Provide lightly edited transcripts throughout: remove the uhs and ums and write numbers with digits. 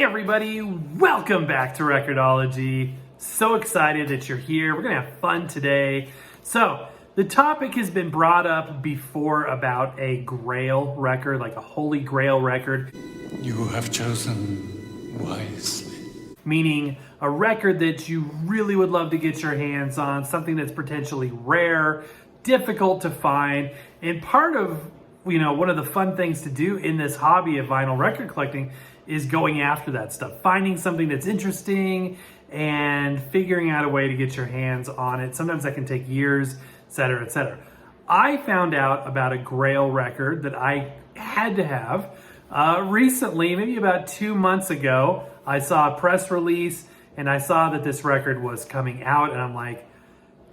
Hey everybody, welcome back to Record-ology. So excited that you're here. We're gonna have fun today. So, the topic has been brought up before about a Grail record, like a Holy Grail record. You have chosen wisely. Meaning a record that you really would love to get your hands on, something that's potentially rare, difficult to find, and part of, one of the fun things to do in this hobby of vinyl record collecting is going after that stuff, finding something that's interesting and figuring out a way to get your hands on it. Sometimes that can take years, etc., etc. I found out about a Grail record that I had to have recently, maybe about 2 months ago. I saw a press release and I saw that this record was coming out, and I'm like,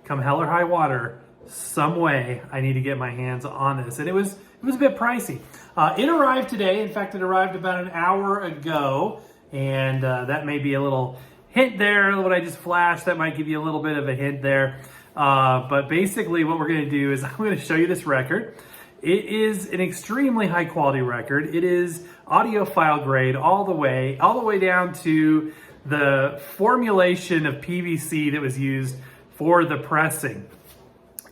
come hell or high water, some way I need to get my hands on this. And it was a bit pricey. It arrived today. In fact, it arrived about an hour ago, and that may be a little hint there. What I just flashed, that might give you a little bit of a hint there. But basically what we're going to do is I'm going to show you this record. It is an extremely high quality record. It is audiophile grade all the way down to the formulation of PVC that was used for the pressing.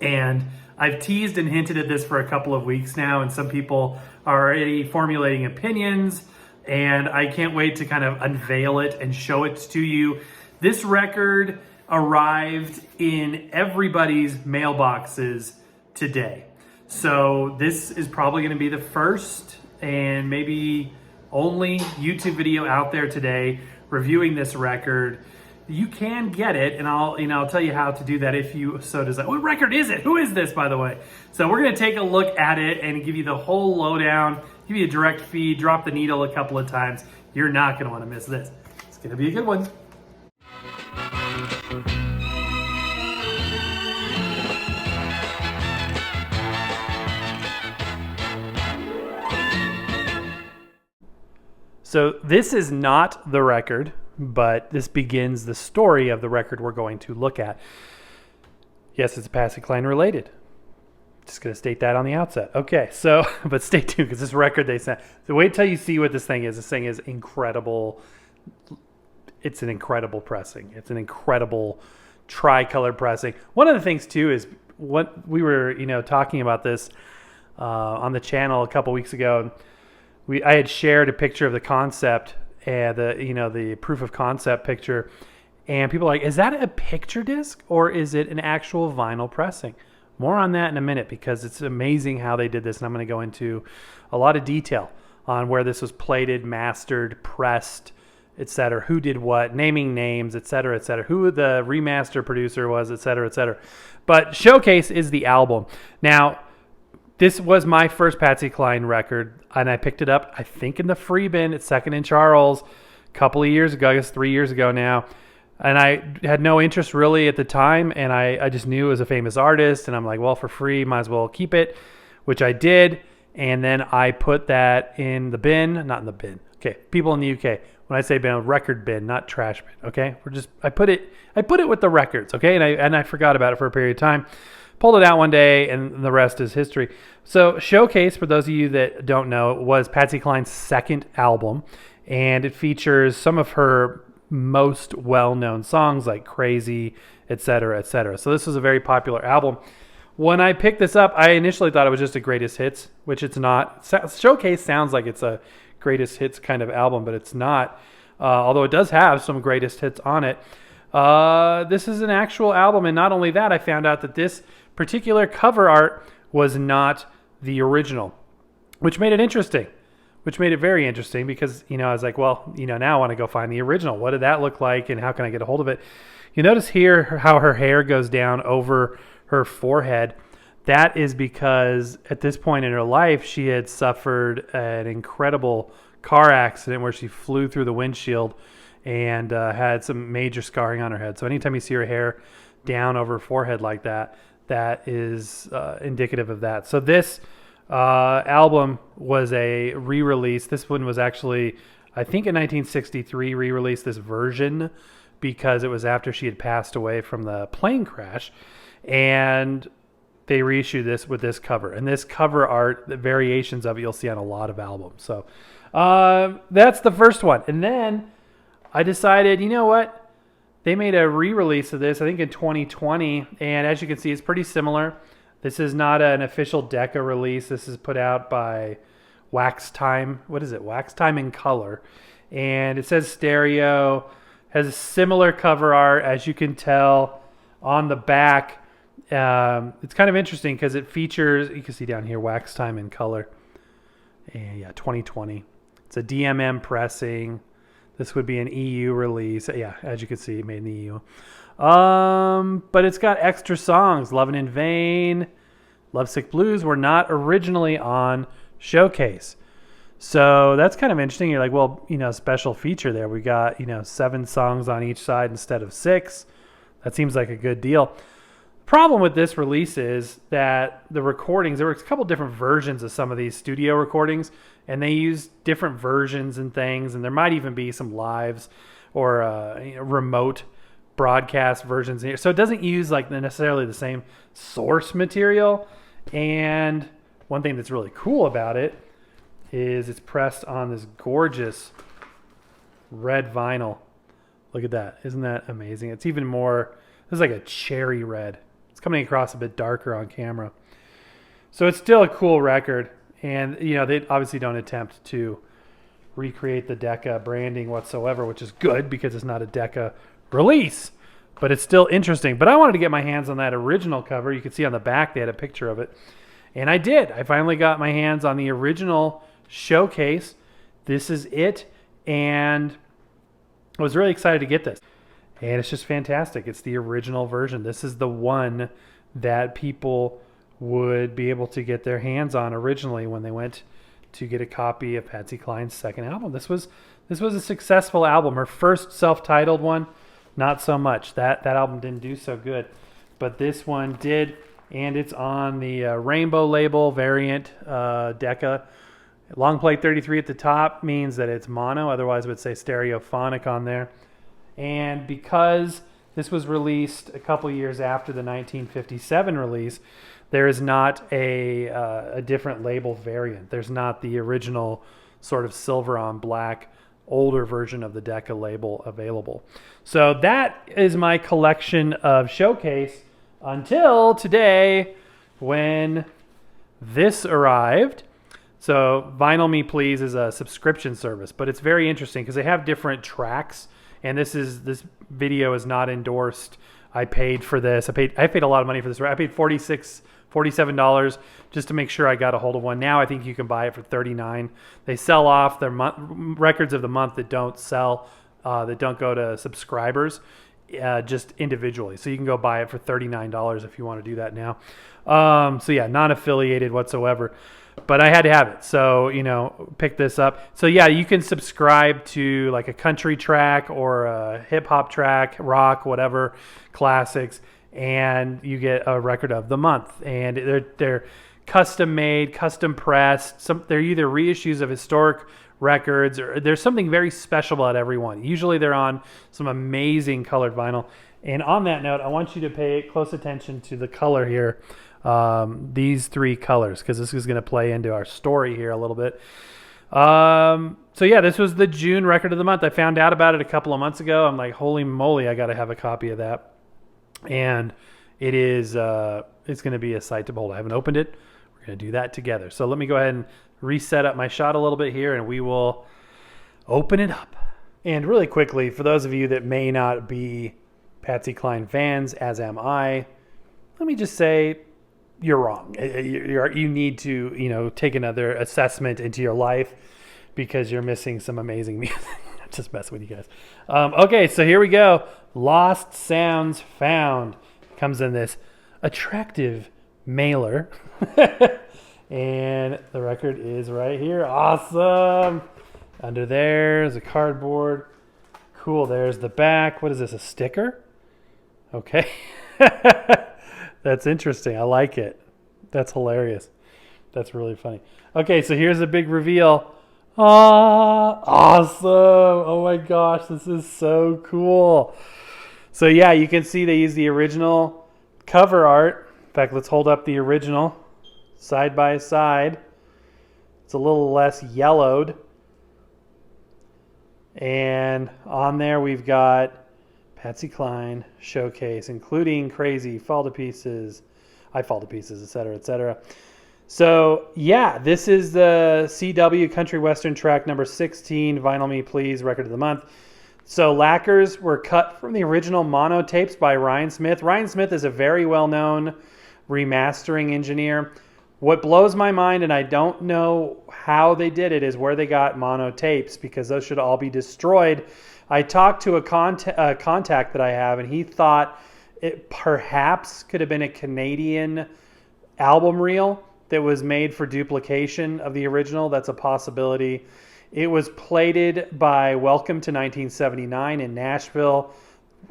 And I've teased and hinted at this for a couple of weeks now, and some people are already formulating opinions, and I can't wait to kind of unveil it and show it to you. This record arrived in everybody's mailboxes today. So this is probably going to be the first and maybe only YouTube video out there today reviewing this record. You can get it, and I'll tell you how to do that if you so desire. What record is it? Who is this, by the way? So we're going to take a look at it and give you the whole lowdown, give you a direct feed, drop the needle a couple of times. You're not going to want to miss this. It's going to be a good one. So this is not the record, but this begins the story of the record we're going to look at. Yes, it's Patsy Cline related. Just going to state that on the outset. Okay, so, but stay tuned because this record they sent. So wait till you see what this thing is. This thing is incredible. It's an incredible pressing. It's an incredible tricolor pressing. One of the things too is what we were, talking about this on the channel a couple weeks ago. I had shared a picture of the concept and the proof of concept picture, and people are like, is that a picture disc or is it an actual vinyl pressing? More on that in a minute, because it's amazing how they did this, and I'm going to go into a lot of detail on where this was plated, mastered, pressed, etc., who did what, naming names, etc., who the remaster producer was, etc. But Showcase is the album. Now, this was my first Patsy Cline record, and I picked it up, I think, in the free bin at Second and Charles a couple of years ago, I guess 3 years ago now. And I had no interest really at the time, and I just knew it was a famous artist, and I'm like, well, for free, might as well keep it, which I did. And then I put that in the bin, not in the bin. Okay, people in the UK, when I say bin, record bin, not trash bin. Okay, I put it with the records. Okay, and I forgot about it for a period of time. Pulled it out one day, and the rest is history. So Showcase, for those of you that don't know, was Patsy Cline's second album, and it features some of her most well-known songs like Crazy, etc. So this was a very popular album. When I picked this up, I initially thought it was just a greatest hits, which it's not. Showcase sounds like it's a greatest hits kind of album, but it's not, although it does have some greatest hits on it. This is an actual album, and not only that, I found out that this particular cover art was not the original, which made it interesting, which made it very interesting because, I was like, well, now I want to go find the original. What did that look like, and how can I get a hold of it? You notice here how her hair goes down over her forehead. That is because at this point in her life, she had suffered an incredible car accident where she flew through the windshield and had some major scarring on her head. So anytime you see her hair down over her forehead like that, that is indicative of that. So this album was a re-release. This one was actually, I think, in 1963 re-released, this version, because it was after she had passed away from the plane crash. And they reissued this with this cover. And this cover art, the variations of it, you'll see on a lot of albums. So That's the first one. And then I decided, you know what? They made a re-release of this, I think in 2020. And as you can see, it's pretty similar. This is not an official Decca release. This is put out by Wax Time. What is it? Wax Time in Color. And it says stereo. Has a similar cover art, as you can tell on the back. It's kind of interesting because it features, you can see down here, Wax Time in Color. And yeah, 2020. It's a DMM pressing. This would be an EU release. Yeah, as you can see, made in the EU. But it's got extra songs. Lovin' in Vain, Lovesick Blues were not originally on Showcase. So that's kind of interesting. You're like, well, special feature there. We got, 7 songs on each side instead of 6. That seems like a good deal. Problem with this release is that the recordings, there were a couple different versions of some of these studio recordings, and they use different versions and things, and there might even be some lives or remote broadcast versions here. So it doesn't use like necessarily the same source material. And one thing that's really cool about it is it's pressed on this gorgeous red vinyl. Look at that. Isn't that amazing? It's even more, this is like a cherry red. It's coming across a bit darker on camera. So it's still a cool record. And, they obviously don't attempt to recreate the Decca branding whatsoever, which is good because it's not a Decca release. But it's still interesting. But I wanted to get my hands on that original cover. You can see on the back they had a picture of it. And I did. I finally got my hands on the original Showcase. This is it. And I was really excited to get this. And it's just fantastic. It's the original version. This is the one that people would be able to get their hands on originally when they went to get a copy of Patsy Cline's second album. This was a successful album. Her first self-titled one, not so much. That album didn't do so good. But this one did, and it's on the Rainbow label variant Decca. Long plate 33 at the top means that it's mono. Otherwise, it would say stereophonic on there. And because this was released a couple years after the 1957 release, there is not a different label variant. There's not the original sort of silver on black older version of the Decca label available. So that is my collection of Showcase until today when this arrived. So Vinyl Me Please is a subscription service, but it's very interesting because they have different tracks. And this video is not endorsed. I paid for this. I paid a lot of money for this. I paid $47 just to make sure I got a hold of one. Now I think you can buy it for $39. They sell off their records of the month that don't sell, that don't go to subscribers, just individually. So you can go buy it for $39 if you want to do that now. So yeah, non-affiliated whatsoever. But I had to have it. So, pick this up. So yeah, you can subscribe to like a country track or a hip hop track, rock, whatever, classics, and you get a record of the month. And they're custom made, custom pressed. They're either reissues of historic records, or there's something very special about every one. Usually they're on some amazing colored vinyl. And on that note, I want you to pay close attention to the color here. These 3 colors, because this is going to play into our story here a little bit. So yeah, this was the June record of the month. I found out about it a couple of months ago. I'm like, holy moly, I got to have a copy of that. And it is, it's going to be a sight to behold. I haven't opened it. We're going to do that together. So let me go ahead and reset up my shot a little bit here, and we will open it up. And really quickly, for those of you that may not be Patsy Cline fans, as am I, let me just say, you're wrong. You need to, take another assessment into your life because you're missing some amazing music. I'm just messing with you guys. Okay, so here we go. Lost Sounds Found comes in this attractive mailer. And the record is right here. Awesome. Under there's a cardboard. Cool. There's the back. What is this, a sticker? Okay. That's interesting. I like it. That's hilarious. That's really funny. Okay, so here's a big reveal. Awesome. Oh my gosh, this is so cool. So yeah, you can see they use the original cover art. In fact, let's hold up the original side by side. It's a little less yellowed. And on there we've got Patsy Cline showcase, including Crazy, Fall to Pieces, I Fall to Pieces, etc., etc. So yeah, this is the CW Country Western track number 16, Vinyl Me Please, record of the month. So lacquers were cut from the original mono tapes by Ryan Smith. Ryan Smith is a very well-known remastering engineer. What blows my mind, and I don't know how they did it, is where they got mono tapes, because those should all be destroyed. I talked to a contact that I have, and he thought it perhaps could have been a Canadian album reel that was made for duplication of the original. That's a possibility. It was plated by Welcome to 1979 in Nashville.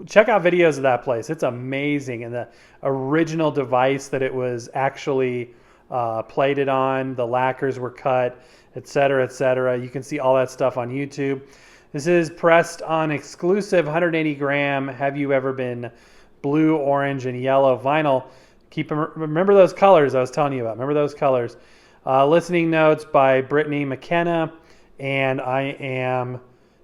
Check out videos of that place. It's amazing. And the original device that it was actually plated on, the lacquers were cut, etc., etc. You can see all that stuff on YouTube. This is pressed on exclusive 180 gram Have You Ever Been blue, orange, and yellow vinyl. Remember those colors I was telling you about. Remember those colors. Listening notes by Brittany McKenna, and I am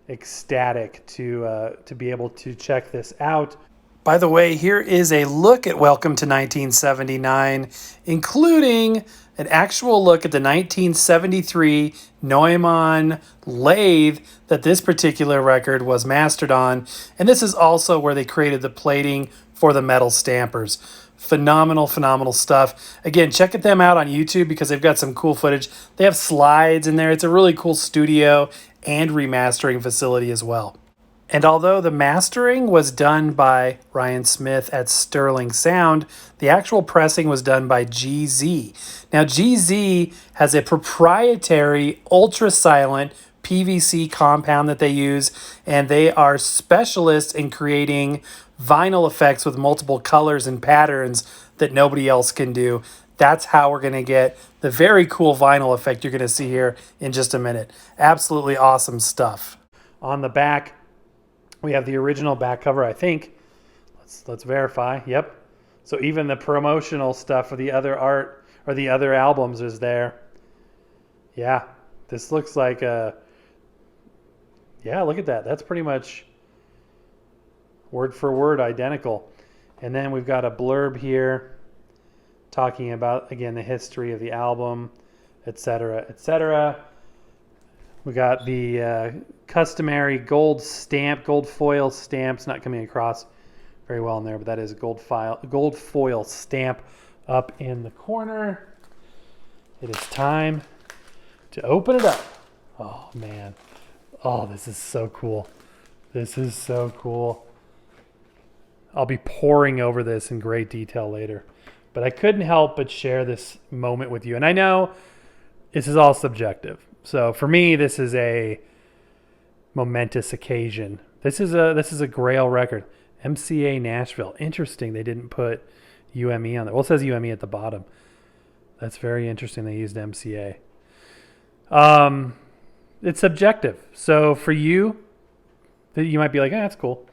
ecstatic to be able to check this out. By the way, here is a look at Welcome to 1979, including an actual look at the 1973 Neumann lathe that this particular record was mastered on. And this is also where they created the plating for the metal stampers. Phenomenal, phenomenal stuff. Again, check them out on YouTube because they've got some cool footage. They have slides in there. It's a really cool studio and remastering facility as well. And although the mastering was done by Ryan Smith at Sterling Sound, the actual pressing was done by GZ. Now, GZ has a proprietary ultra-silent PVC compound that they use, and they are specialists in creating vinyl effects with multiple colors and patterns that nobody else can do. That's how we're going to get the very cool vinyl effect you're going to see here in just a minute. Absolutely awesome stuff. On the back, we have the original back cover, I think. Let's verify. Yep. So even the promotional stuff for the other art or the other albums is there. Yeah. This looks like a... Yeah, look at that. That's pretty much word for word identical. And then we've got a blurb here talking about, again, the history of the album, etc., etc. We got the customary gold foil stamps, not coming across very well in there, but that is a gold foil stamp up in the corner. It is time to open it up. Oh, man. Oh, this is so cool. This is so cool. I'll be poring over this in great detail later, but I couldn't help but share this moment with you. And I know this is all subjective. So for me, this is a momentous occasion. This is a Grail record. MCA Nashville. Interesting they didn't put UME on there. Well, it says UME at the bottom. That's very interesting they used MCA. It's subjective. So for you, you might be like, that's cool.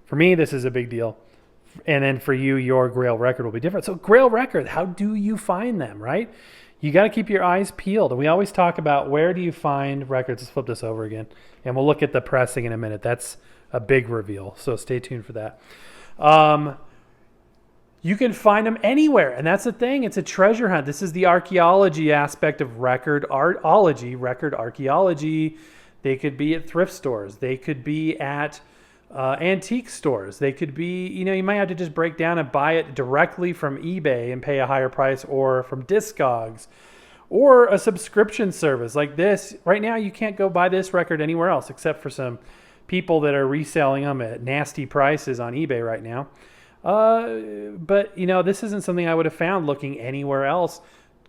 For me, this is a big deal. And then for you, your Grail record will be different. So Grail record, how do you find them, right? You got to keep your eyes peeled. And we always talk about where do you find records. Let's flip this over again. And we'll look at the pressing in a minute. That's a big reveal. So stay tuned for that. You can find them anywhere. And that's the thing. It's a treasure hunt. This is the archaeology aspect of record archaeology. They could be at thrift stores. They could be at antique stores. They could be, you might have to just break down and buy it directly from eBay and pay a higher price, or from Discogs, or a subscription service like this. Right now, you can't go buy this record anywhere else except for some people that are reselling them at nasty prices on eBay right now. But this isn't something I would have found looking anywhere else.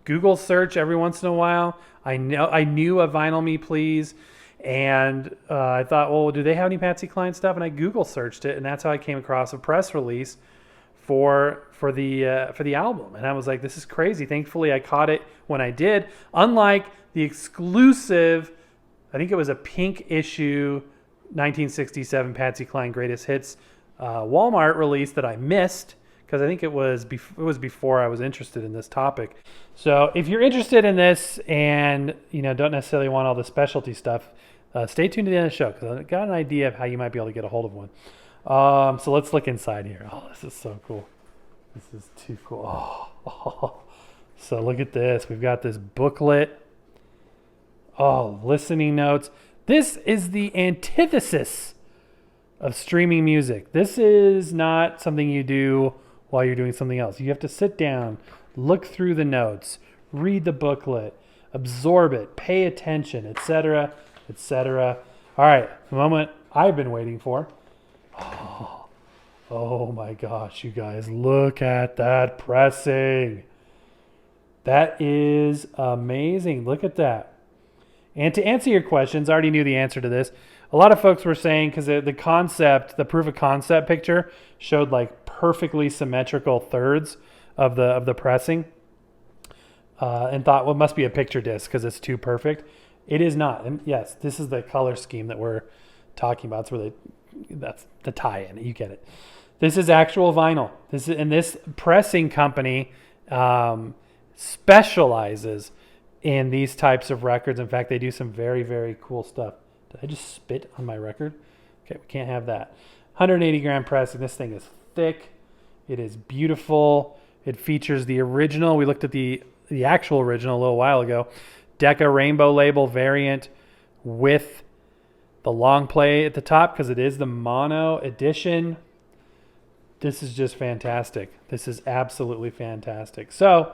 Google search every once in a while. I knew a Vinyl Me Please. And I thought, well, do they have any Patsy Cline stuff? And I Google searched it, and that's how I came across a press release for the album. And I was like, this is crazy. Thankfully, I caught it when I did. Unlike the exclusive, I think it was a pink issue 1967 Patsy Cline Greatest Hits Walmart release that I missed, because I think it was before I was interested in this topic. So if you're interested in this and don't necessarily want all the specialty stuff, Stay tuned to the end of the show because I got an idea of how you might be able to get a hold of one. So let's look inside here. Oh, this is so cool. This is too cool. Oh. So look at this. We've got this booklet. Oh, listening notes. This is the antithesis of streaming music. This is not something you do while you're doing something else. You have to sit down, look through the notes, read the booklet, absorb it, pay attention, etc., etc. All right, the moment I've been waiting for. Oh my gosh, you guys, look at that pressing. That is amazing. Look at that. And to answer your questions, I already knew the answer to this. A lot of folks were saying, because the proof of concept picture showed like perfectly symmetrical thirds of the pressing, and thought, well, it must be a picture disc because it's too perfect. It is not. And yes, this is the color scheme that we're talking about. That's the tie-in. You get it. This is actual vinyl. This pressing company specializes in these types of records. In fact, they do some very, very cool stuff. Did I just spit on my record? Okay, we can't have that. 180 gram pressing. This thing is thick. It is beautiful. It features the original. We looked at the actual original a little while ago. Decca Rainbow Label variant with the long play at the top because it is the mono edition. This is just fantastic. This is absolutely fantastic. So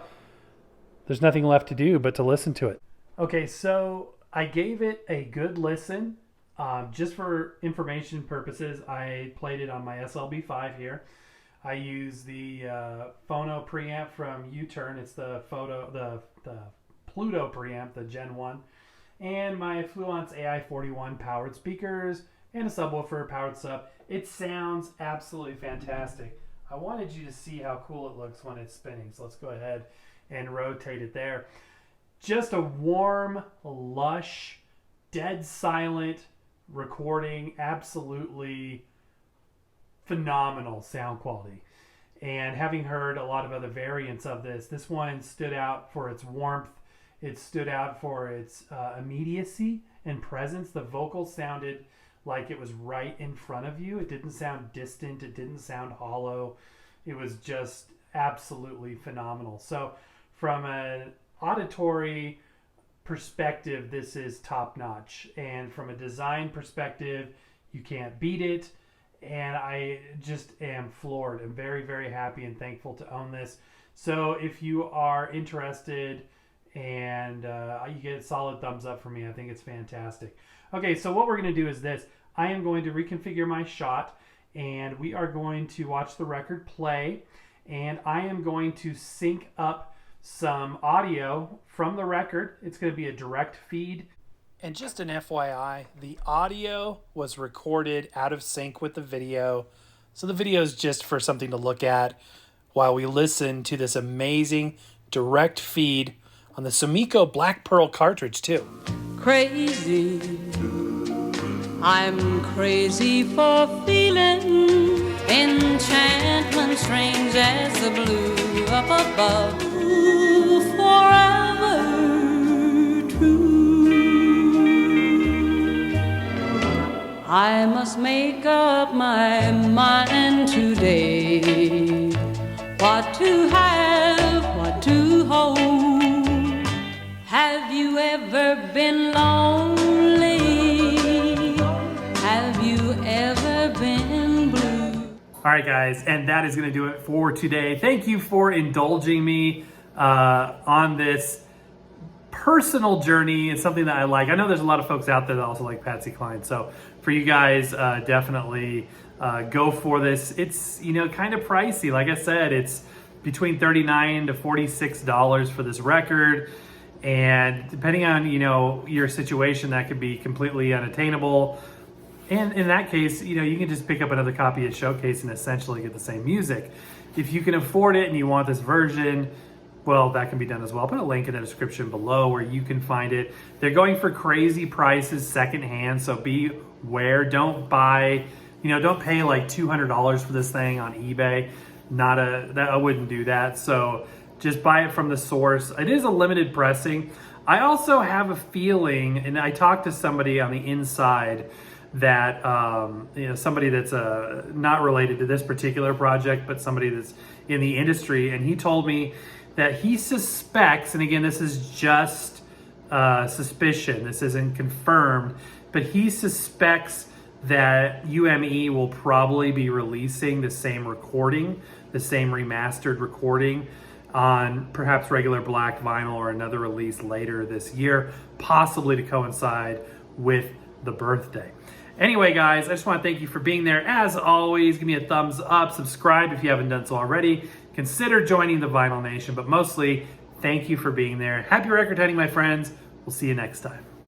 there's nothing left to do but to listen to it. Okay, so I gave it a good listen. Just for information purposes, I played it on my SLB5 here. I use the phono preamp from U-Turn. It's the Pluto preamp, the Gen 1. And my Fluence AI41 powered speakers and a subwoofer, powered sub. It sounds absolutely fantastic. I wanted you to see how cool it looks when it's spinning. So let's go ahead and rotate it there. Just a warm, lush, dead silent recording. Absolutely phenomenal sound quality. And having heard a lot of other variants of this one stood out for its warmth. It stood out for its immediacy and presence. The vocals sounded like it was right in front of you. It didn't sound distant. It didn't sound hollow. It was just absolutely phenomenal. So from an auditory perspective, this is top notch. And from a design perspective, you can't beat it. And I just am floored. I'm very, very happy and thankful to own this. So if you are interested, and you get a solid thumbs up from me. I think it's fantastic. Okay, so what we're going to do is this. I am going to reconfigure my shot, and we are going to watch the record play, and I am going to sync up some audio from the record. It's going to be a direct feed. And just an FYI, the audio was recorded out of sync with the video, so the video is just for something to look at while we listen to this amazing direct feed on the Sumiko Black Pearl cartridge, too. Crazy, I'm crazy for feeling enchantment strange as the blue up above. Ooh, forever true. I must make up my mind today, what to have, what to hold. Have you ever been lonely? Have you ever been blue? All right, guys, and that is going to do it for today. Thank you for indulging me on this personal journey. It's something that I like. I know there's a lot of folks out there that also like Patsy Cline. So for you guys, definitely go for this. It's, kind of pricey. Like I said, it's between $39 to $46 for this record. And depending on, your situation, that could be completely unattainable. And in that case, you can just pick up another copy of Showcase and essentially get the same music. If you can afford it and you want this version, well, that can be done as well. I'll put a link in the description below where you can find it. They're going for crazy prices secondhand, so beware. Don't buy, don't pay like $200 for this thing on eBay. I wouldn't do that. So just buy it from the source. It is a limited pressing. I also have a feeling, and I talked to somebody on the inside that, somebody that's not related to this particular project, but somebody that's in the industry, and he told me that he suspects, and again, this is just suspicion, this isn't confirmed, but he suspects that UME will probably be releasing the same recording, the same remastered recording on perhaps regular black vinyl or another release later this year, possibly to coincide with the birthday. Anyway, guys, I just want to thank you for being there. As always, give me a thumbs up, subscribe if you haven't done so already. Consider joining the Vinyl Nation, but mostly, thank you for being there. Happy record hunting, my friends. We'll see you next time.